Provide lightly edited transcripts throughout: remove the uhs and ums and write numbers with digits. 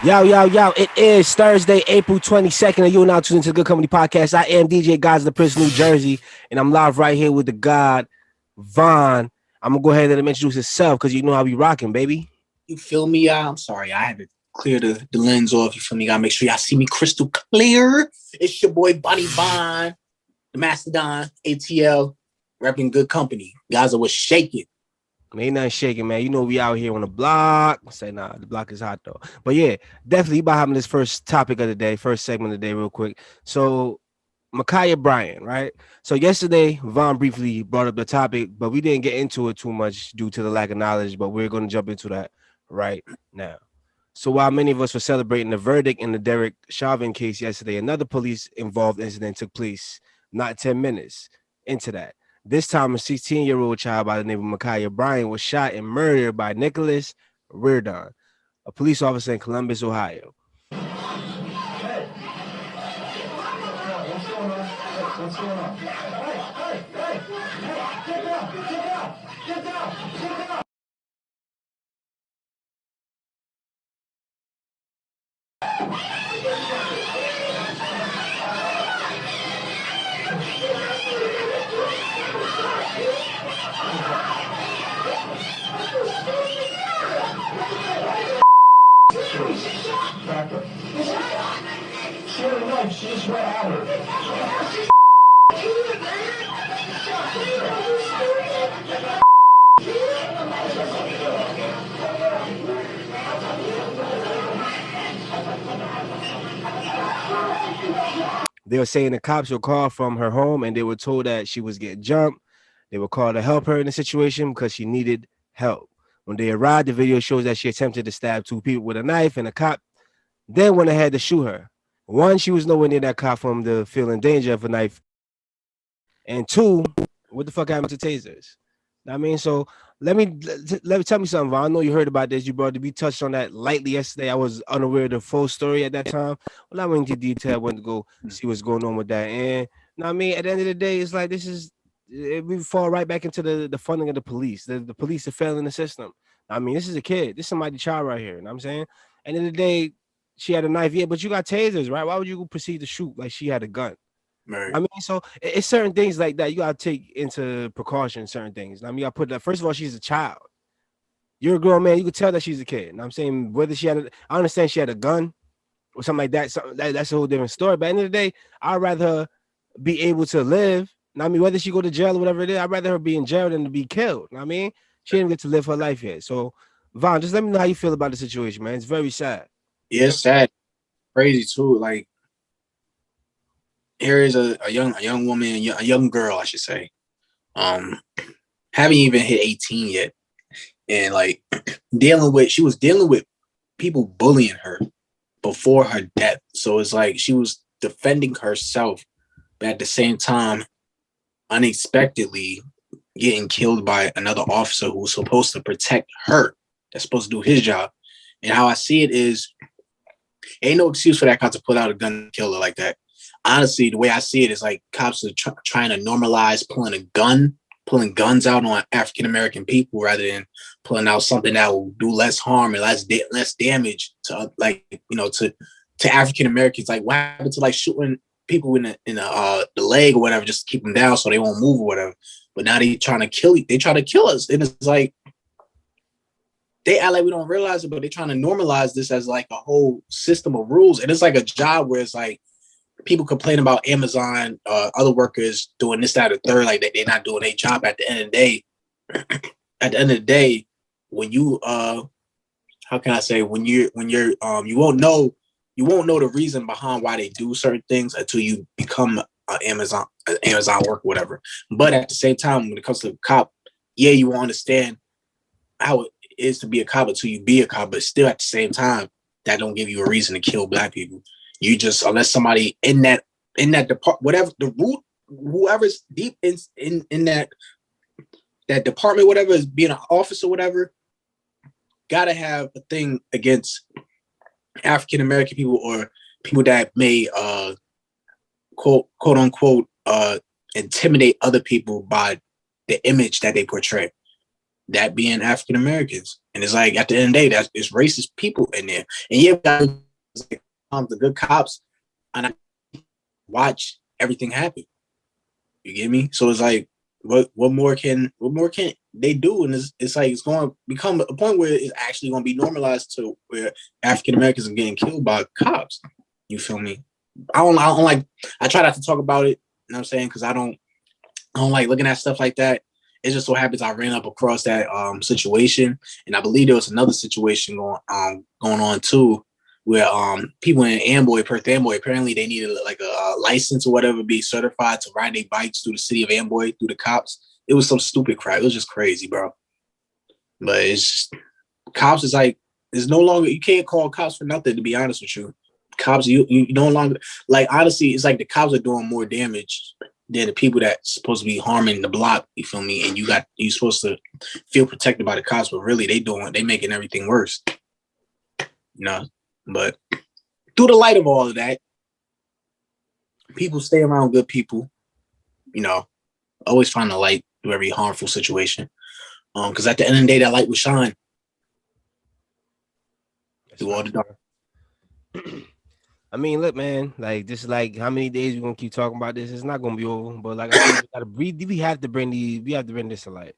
Yo. It is Thursday, April 22nd, and you're now tuned into the Good Company Podcast. I am DJ Gods of the Prince, New Jersey, and I'm live right here with the God, Von. I'm going to go ahead and let him introduce himself because you know how we rocking, baby. You feel me? I'm sorry. I had to clear the lens off. You feel me? Gotta make sure y'all see me crystal clear. It's your boy, Buddy Von, the Mastodon, ATL, repping Good Company. Guys are what's shaking. Ain't nothing shaking, man. You know we out here on the block. Say nah, the block is hot though. But yeah, definitely about having this first topic of the day, first segment of the day, real quick. So Makaya Bryant, right? So yesterday, Von briefly brought up the topic, but we didn't get into it too much due to the lack of knowledge. But we're going to jump into that right now. So while many of us were celebrating the verdict in the Derek Chauvin case yesterday, another police-involved incident took place not 10 minutes into that. This time, a 16-year-old child by the name of Mi'Khia Bryant was shot and murdered by Nicholas Reardon, a police officer in Columbus, Ohio. Hey. What's going on? What's going on? Hey, get down. Back up. She had a knife, she just went at her. They were saying the cops were called from her home and they were told that she was getting jumped. They were called to help her in the situation because she needed help. When they arrived, the video shows that she attempted to stab two people with a knife, and the cop then went ahead to shoot her. One, she was nowhere near that cop from to feel in danger of a knife. And two, what the fuck happened to tasers? I mean, so let me tell me something, Von. I know you heard about this. You brought we touched on that lightly yesterday. I was unaware of the full story at that time. Well, I went into detail. I went to go see what's going on with that. And I mean, at the end of the day, it's like we fall right back into the funding of the police. The police are failing the system. I mean, this is a kid. This is somebody's child right here. You know what I'm saying? End of the day, she had a knife, yeah, but you got tasers, right? Why would you proceed to shoot like she had a gun? Right. I mean, so it's certain things like that you gotta take into precaution. Certain things. I mean, you gotta put that. First of all, she's a child. You're a grown man. You could tell that she's a kid. And I'm saying whether she had, I understand she had a gun or something like that. That's a whole different story. But at the end of the day, I'd rather her be able to live. I mean, whether she go to jail or whatever it is, I'd rather her be in jail than to be killed. I mean, she didn't get to live her life yet. So, Von, just let me know how you feel about the situation, man. It's very sad. Yeah, it's sad. Crazy too. Like, here is a young woman, a young girl, I should say. Haven't even hit 18 yet. And like she was dealing with people bullying her before her death. So it's like she was defending herself, but at the same time, unexpectedly getting killed by another officer who was supposed to protect her. That's supposed to do his job. And how I see it is, ain't no excuse for that cop to pull out a gun and kill her like that. Honestly, the way I see it is like cops are trying to normalize pulling guns out on African-American people rather than pulling out something that will do less harm and less damage to to African-Americans. Like what happened to like shooting people in the leg or whatever, just to keep them down so they won't move or whatever. But now they trying to kill us. And it's like, they act like we don't realize it, but they're trying to normalize this as like a whole system of rules. And it's like a job where it's like, people complain about Amazon, other workers doing this, that, or third, like they're not doing their job. At the end of the day, when you how can I say, when you're you won't know the reason behind why they do certain things until you become an Amazon worker, whatever. But at the same time, when it comes to a cop, yeah, you will understand how it is to be a cop until you be a cop, but still at the same time, that don't give you a reason to kill Black people. You just, unless somebody in that department, whatever the root, whoever's deep in that department, whatever, is being an officer, whatever, gotta have a thing against African American people or people that may quote unquote intimidate other people by the image that they portray. that being African Americans. And it's like at the end of the day, that's it's racist people in there. And yeah, we got like, the good cops, and I watch everything happen. You get me? So it's like, what more can they do? And it's like it's going to become a point where it's actually going to be normalized to where African Americans are getting killed by cops. You feel me? I don't like. I try not to talk about it. You know what I'm saying? Because I don't like looking at stuff like that. It just so happens I ran up across that situation, and I believe there was another situation going on too, where people in Perth Amboy, apparently they needed like a license or whatever, be certified to ride their bikes through the city of Amboy through the cops. It was some stupid crap. It was just crazy, bro. But it's cops is like there's no longer you can't call cops for nothing. To be honest with you, cops you no longer like honestly it's like the cops are doing more damage than the people that's supposed to be harming the block. You feel me? And you supposed to feel protected by the cops, but really they making everything worse. You know, but through the light of all of that, people stay around good people. You know, always find the light through every harmful situation. Because at the end of the day, that light will shine through all the dark. I mean, look, man, like this is like how many days we're gonna keep talking about this. It's not gonna be over. But like I said, we have to bring this to light.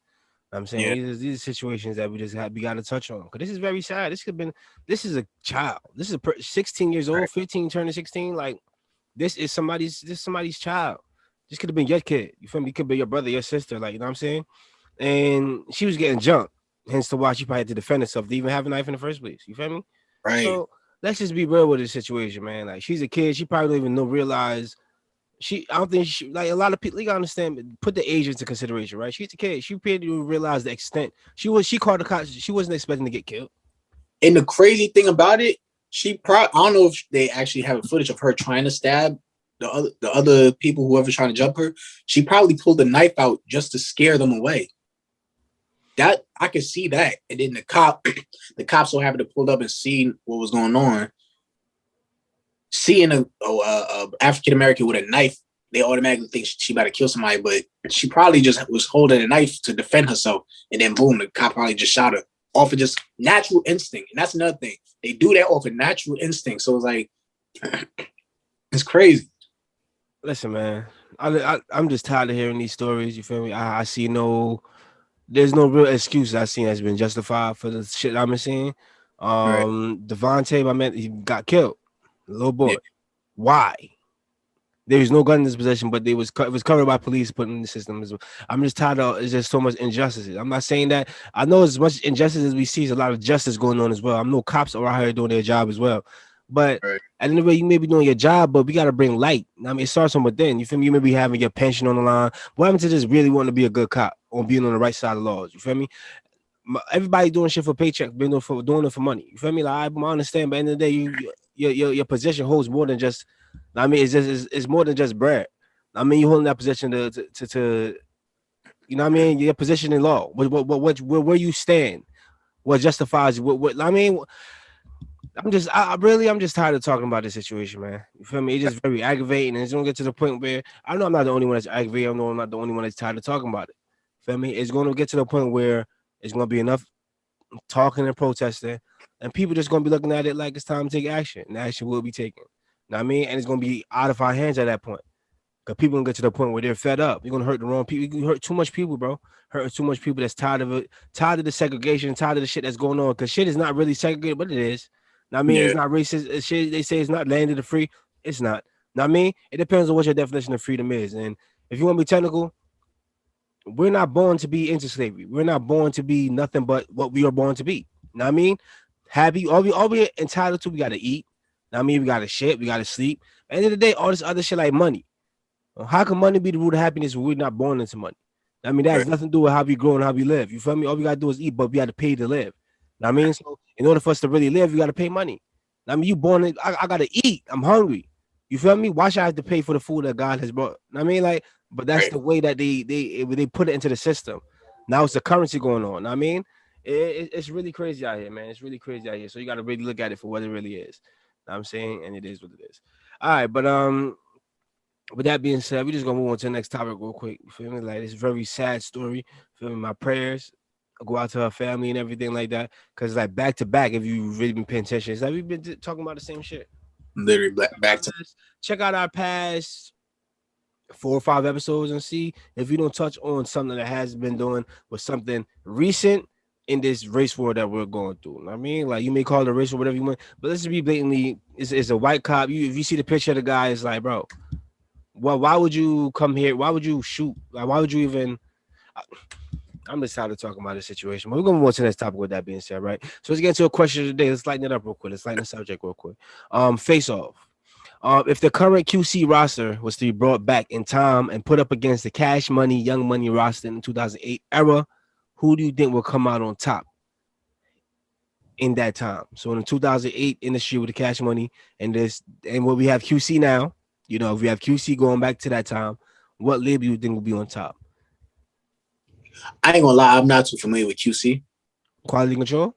I'm saying Yeah. these are situations that we got to touch on because this is very sad. This is a child. This is 16 years old, Right. 15 turning 16. Like this is somebody's child. This could have been your kid. You feel me? It could be your brother, your sister. Like you know what I'm saying? And she was getting jumped. Hence to why she probably had to defend herself to even have a knife in the first place. You feel me? Right. So let's just be real with this situation, man. Like she's a kid. She probably don't even realize I don't think she like a lot of people. You gotta understand, put the age into consideration, right? She's a kid. She probably didn't realize the extent. She called the cops. She wasn't expecting to get killed. And the crazy thing about it, I don't know if they actually have a footage of her trying to stab the other people, whoever's trying to jump her. She probably pulled the knife out just to scare them away. That I could see that. And then the cops so happened to pull up and see what was going on. Seeing a African American with a knife, they automatically think she about to kill somebody, but she probably just was holding a knife to defend herself, and then boom, the cop probably just shot her off of just natural instinct. And that's another thing. They do that off of natural instinct. So it's like it's crazy. Listen, man, I'm just tired of hearing these stories. You feel me? I see there's no real excuse I seen that's been justified for the shit I'm seeing. Right. Devontae, my man, he got killed. Little boy. Yeah. Why? There was no gun in this possession, but it was covered by police put in the system. I'm just tired of it's just so much injustices. I'm not saying that I know as much injustice as we see, there's a lot of justice going on as well. I know cops are out here doing their job as well. But Right. at the end of the day, you may be doing your job, but we gotta bring light. I mean, it starts from within. You feel me? You may be having your pension on the line. What happened to just really wanting to be a good cop or being on the right side of the laws? You feel me? Everybody doing shit for paycheck, doing it for money. You feel me? Like I understand, but at the end of the day, your position holds more than just. I mean, it's more than just bread. I mean, you holding that position to you know what I mean? Your position in law. Where you stand? What justifies you? What I mean? I'm just tired of talking about this situation, man. You feel me? It's just very aggravating, and it's gonna get to the point where I know I'm not the only one that's aggravated. I know I'm not the only one that's tired of talking about it. Feel me? It's gonna get to the point where it's gonna be enough talking and protesting, and people just gonna be looking at it like it's time to take action, and action will be taken. You know what I mean? And it's gonna be out of our hands at that point. Cause people gonna get to the point where they're fed up. You're gonna hurt the wrong people. You can hurt too much people, bro. Hurting too much people that's tired of it, tired of the segregation, tired of the shit that's going on. Cause shit is not really segregated, but it is. Know what I mean, Yeah. it's not racist. It's shit they say it's not landed to free. It's not. Know what I mean, it depends on what your definition of freedom is. And if you want to be technical, we're not born to be into slavery. We're not born to be nothing but what we are born to be. Know what I mean? Happy, all we entitled to, we gotta eat. Know what I mean, we gotta shit, we gotta sleep. At the end of the day, all this other shit like money. How can money be the root of happiness when we're not born into money? I mean, that has Right. nothing to do with how we grow and how we live. You feel me? All we gotta do is eat, but we got to pay to live. Know what I mean, so in order for us to really live, you got to pay money. I mean, you born in, I gotta eat. I'm hungry. You feel me? Why should I have to pay for the food that God has brought? Know what I mean, like, but that's Right. the way that they put it into the system. Now it's the currency going on. Know what I mean, it's really crazy out here, man. It's really crazy out here. So you got to really look at it for what it really is. Know what I'm saying, and it is what it is. All right, but with that being said, we just gonna move on to the next topic real quick. You feel me? Like it's a very sad story. You feel me? My prayers. go out to her family and everything like that. Because like back to back, if you really been paying attention, it's like we've been talking about the same shit. Literally back to Check out our past 4 or 5 episodes and see if we don't touch on something that has been doing with something recent in this race war that we're going through. I mean, like you may call it a race war, whatever you want, but let's just be blatantly, it's a white cop. If you see the picture of the guy, it's like, bro, well, why would you come here? Why would you shoot? Like, why would you even? I'm just tired of talking about this situation. But we're gonna move on to the next topic with that being said, right? So let's get into a question of the day. Let's lighten it up real quick. Let's lighten the subject real quick. Face off. If the current QC roster was to be brought back in time and put up against the Cash Money, Young Money roster in the 2008 era, who do you think will come out on top in that time? So in the 2008 industry with the Cash Money and what we have QC now, if we have QC going back to that time, what label you think will be on top? I ain't gonna lie, I'm not too familiar with QC. Quality Control?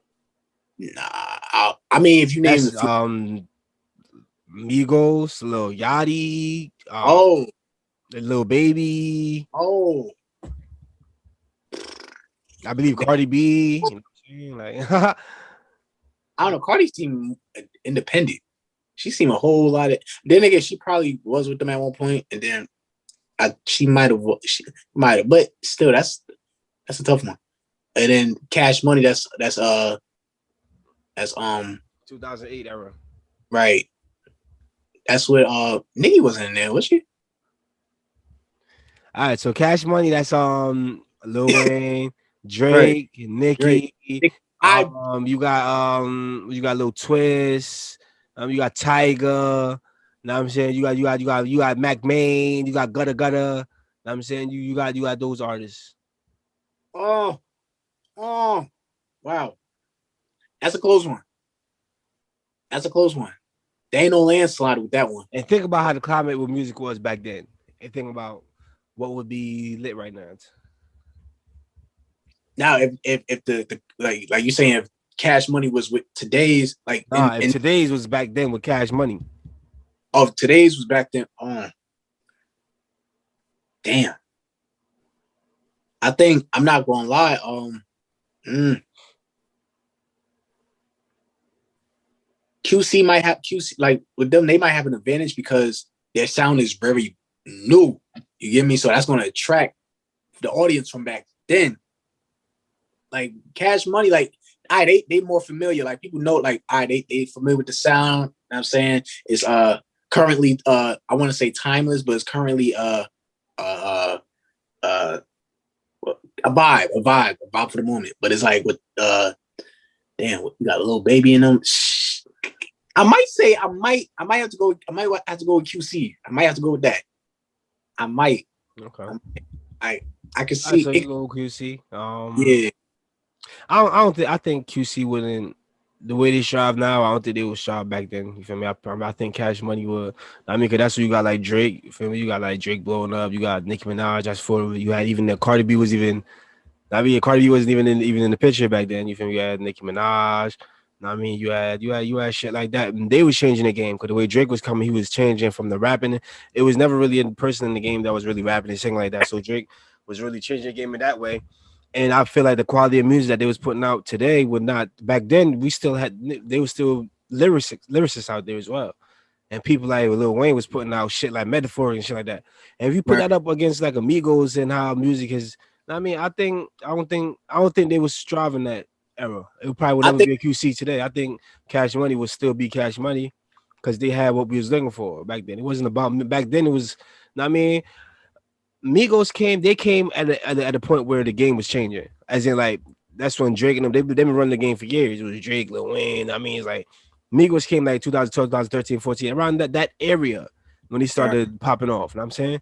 Nah, I mean, if you name That's the Migos, Lil Yachty, oh, the Lil Baby, oh, I believe Cardi B. You know what I'm saying? Like, I don't know. Cardi seemed independent. She seemed a whole lot of. Then again, she probably was with them at one point, and then she might have. But still, that's a tough one. And then Cash Money, that's 2008 era. right. That's what Nicki wasn't in there, was she? All right, so Cash Money, that's Lil Wayne, Right. Drake, and Nicki. Drake. You got Lil Twist, you got Tiger. Know what I'm saying? You got Mac Main, you got Gutter Gutter. Know what I'm saying? You got those artists. Oh, wow. That's a close one. There ain't no landslide with that one. And think about how the climate with music was back then. And think about what would be lit right now. Now, if the like you're saying, if Cash Money was with today's If today's was back then with Cash Money. Oh, today's was back then. Damn. I think I'm not gonna lie. QC might have QC like with them. They might have an advantage because their sound is very new. You get me? So that's gonna attract the audience from back then. Like Cash Money, like they more familiar. Like people know, like they familiar with the sound. You know what I'm saying it's currently I want to say timeless, but it's currently a vibe for the moment. But it's like with damn, we got a little baby in them. I might have to go. I might have to go with QC. I might have to go with that. I might. Okay. I can see. So you go QC. Yeah. I don't think. I think QC wouldn't. The way they strive now, I don't think they would strive back then. You feel me? I think Cash Money would. I mean, cause that's what you got like Drake. You feel me? You got like Drake blowing up. You got Nicki Minaj. That's for you had even the Cardi B was even. I mean, Cardi B wasn't even in the picture back then. You feel me? You had Nicki Minaj. I mean, you had shit like that. And they was changing the game because the way Drake was coming, he was changing from the rapping. It was never really a person in the game that was really rapping and singing like that. So Drake was really changing the game in that way. And I feel like the quality of music that they was putting out today would not. Back then, they were still lyricists out there as well. And people like Lil Wayne was putting out shit like Metaphor and shit like that. And if you put that up against like Amigos and how music is, I mean, I don't think they was striving that era. It probably would never be a QC today. I think Cash Money would still be Cash Money because they had what we was looking for back then. It wasn't about back then. It was, I mean, Migos came at a point where the game was changing. As in, like, that's when Drake and them, they've been running the game for years. It was Drake, Lil Wayne. I mean, it's like Migos came like 2012, 2013, 14, around that area when he started popping off. You know what I'm saying?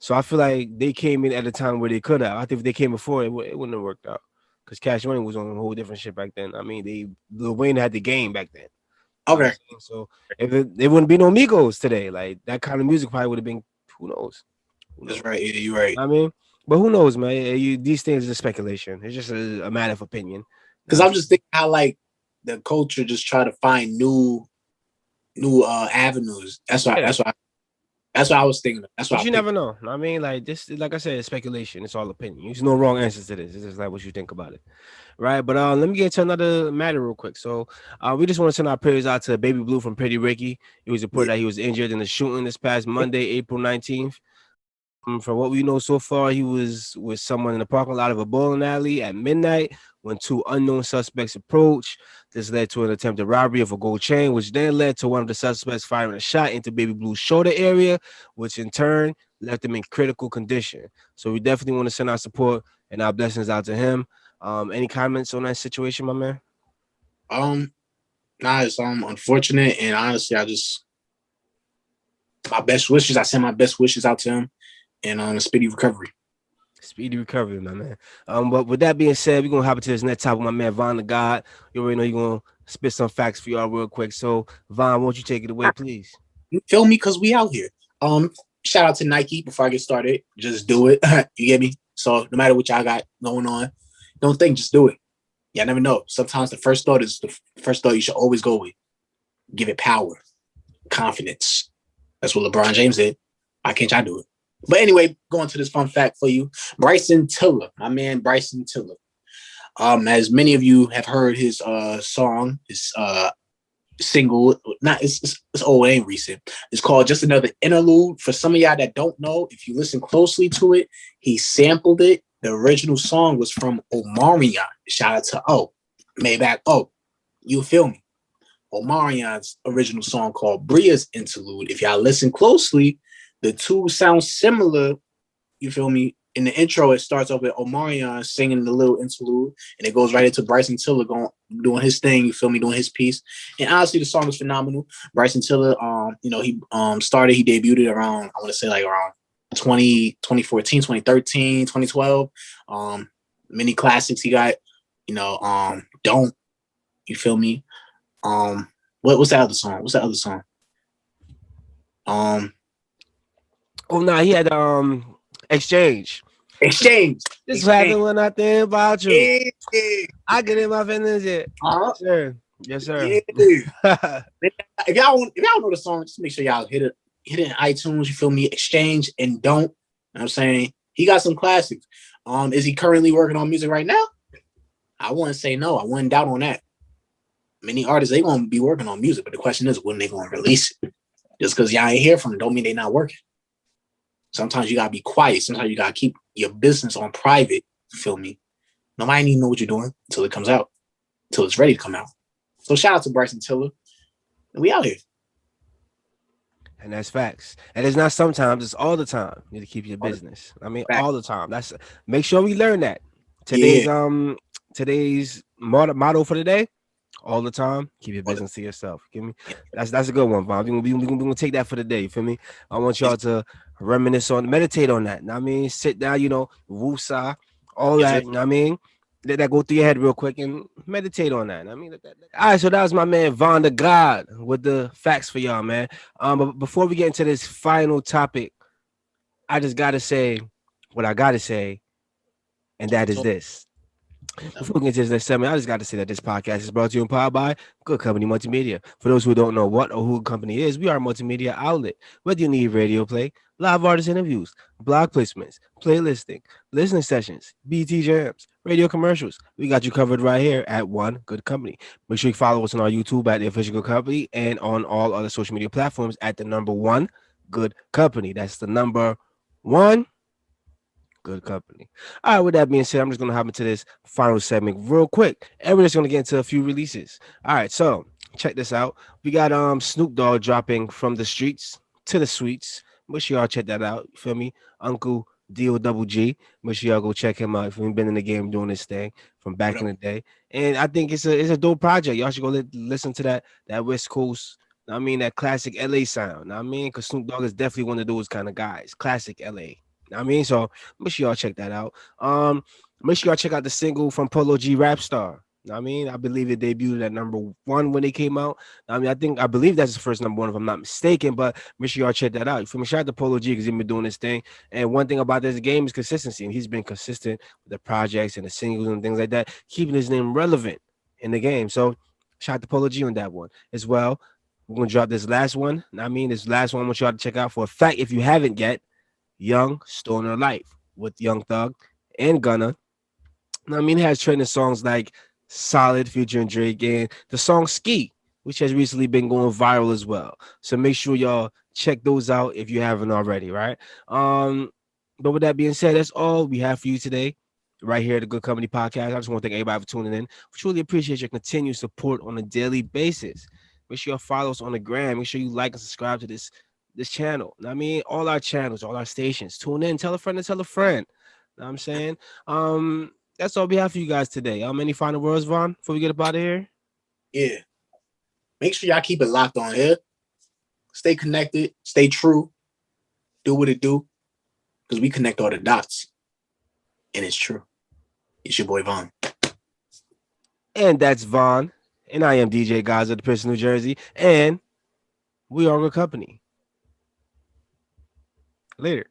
So I feel like they came in at a time where they could have. I think if they came before, it wouldn't have worked out. Because Cash Money was on a whole different shit back then. I mean, Lil Wayne had the game back then. Okay. So if there wouldn't be no Migos today, like that kind of music probably would have been. Who knows? That's right. Yeah, you're right. I mean, but who knows, man? These things are speculation. It's just a matter of opinion. Because I'm just thinking how like the culture just try to find new avenues. That's why. That's what I was thinking. That's what But I you picked. never know. I mean, like this, like I said, it's speculation. It's all opinion. There's no wrong answers to this. It's just like what you think about it, right? But let me get into another matter real quick. So, we just want to send our prayers out to Baby Blue from Pretty Ricky. It was reported Yeah. that he was injured in the shooting this past Monday, April 19th. From what we know so far, he was with someone in the parking lot of a bowling alley at midnight when two unknown suspects approached. This led to an attempted robbery of a gold chain, which then led to one of the suspects firing a shot into Baby Blue's shoulder area, which in turn left him in critical condition. So we definitely want to send our support and our blessings out to him. Any comments on that situation, my man? Um, nah, it's unfortunate, and honestly, I just my best wishes. I send my best wishes out to him, and a speedy recovery. Speedy recovery, my man. But with that being said, we're gonna hop into this next topic, my man Von the God. You already know you're gonna spit some facts for y'all real quick. So Von, won't you take it away, please? You feel me? Cause we out here. Shout out to Nike before I get started. Just do it. You get me? So no matter what y'all got going on, don't think, just do it. Y'all never know. Sometimes the first thought is the first thought you should always go with. Give it power, confidence. That's what LeBron James did. Why can't y'all do it? But anyway, going to this fun fact for you. Bryson Tiller, my man Bryson Tiller. As many of you have heard his song, his single, not it's old, it ain't recent. It's called Just Another Interlude. For some of y'all that don't know, if you listen closely to it, he sampled it. The original song was from Omarion. Shout out to Maybach. You feel me? Omarion's original song called Bria's Interlude. If y'all listen closely, the two sound similar. You feel me? In the intro, it starts off with Omarion singing the little interlude, and it goes right into Bryson Tiller doing his thing. You feel me? Doing his piece. And honestly, the song is phenomenal. Bryson Tiller, he debuted around, I want to say like around 2014, 2013, 2012. Many classics he got. Don't, you feel me? What's the other song? Oh no, he had exchange. Exchange. This happened when I think about you. Yeah. I get in my feelings yet. Uh-huh. Sure. Yes, sir. Yeah. If y'all know the song, just make sure y'all hit it in iTunes. You feel me? Exchange and don't. You know what I'm saying? He got some classics. Is he currently working on music right now? I wouldn't say no. I wouldn't doubt on that. Many artists, they gonna be working on music, but the question is, when they gonna release it? Just because y'all ain't hear from them don't mean they not working. Sometimes you gotta be quiet. Sometimes you gotta keep your business on private. You feel me? Nobody even know what you're doing until it comes out, until it's ready to come out. So shout out to Bryson Tiller. We out here. And that's facts. And it's not sometimes, it's all the time. You need to keep your business. I mean, all the time. That's make sure we learn that. Today's motto for the day. All the time, keep your business to yourself. Give me that's a good one, Bob. We're gonna take that for the day. You feel me? I want y'all to reminisce on, meditate on that. I mean, sit down, woosah, all that. I mean, let that go through your head real quick and meditate on that. I mean, all right. So that was my man Von the God with the facts for y'all, man. But before we get into this final topic, I just gotta say what I gotta say, and that is this. Before we get into this next segment, I just got to say that this podcast is brought to you and powered by Good Company Multimedia. For those who don't know what or who company is, we are a multimedia outlet. Whether you need radio play, live artist interviews, blog placements, playlisting, listening sessions, BT jams, radio commercials, we got you covered right here at One Good Company. Make sure you follow us on our YouTube at The Official Good Company and on all other social media platforms at the number One Good Company. That's the number one Good Company. All right, with that being said, I'm just going to hop into this final segment real quick. And we're just going to get into a few releases. All right, so check this out. We got Snoop Dogg dropping From the Streets to the Suites. Make sure y'all check that out. You feel me? Uncle D-O-double-G. Make sure y'all go check him out if you've been in the game doing this thing from back in the day. And I think it's a dope project. Y'all should go listen to that West Coast, I mean, that classic LA sound. I mean, because Snoop Dogg is definitely one of those kind of guys. Classic LA. I mean, so make sure y'all check that out. Make sure y'all check out the single from Polo G Rap Star. I mean, I believe it debuted at number one when they came out. I mean, I believe that's the first number one if I'm not mistaken. But make sure y'all check that out. For me, shout out to Polo G because he's been doing this thing. And one thing about this game is consistency, and he's been consistent with the projects and the singles and things like that, keeping his name relevant in the game. So shout out to Polo G on that one as well. We're gonna drop this last one. I mean, this last one I want y'all to check out for a fact if you haven't yet. Young Stoner Life with Young Thug and Gunna. I mean, it has trending songs like Solid featuring Drake and the song Ski, which has recently been going viral as well. So make sure y'all check those out if you haven't already, right? Um, but with that being said, that's all we have for you today, right here at the Good Company Podcast. I just want to thank everybody for tuning in. We truly appreciate your continued support on a daily basis. Make sure you follow us on the gram. Make sure you like and subscribe to this channel. I mean, all our channels, all our stations. Tune in, tell a friend to tell a friend. Know what I'm saying? That's all we have for you guys today. Any final words, Vaughn, before we get up out of here? Yeah. Make sure y'all keep it locked on here. Stay connected. Stay true. Do what it do. Because we connect all the dots. And it's true. It's your boy Vaughn. And that's Vaughn. And I am DJ Gaza of the Princeton, New Jersey. And we are a company. Later.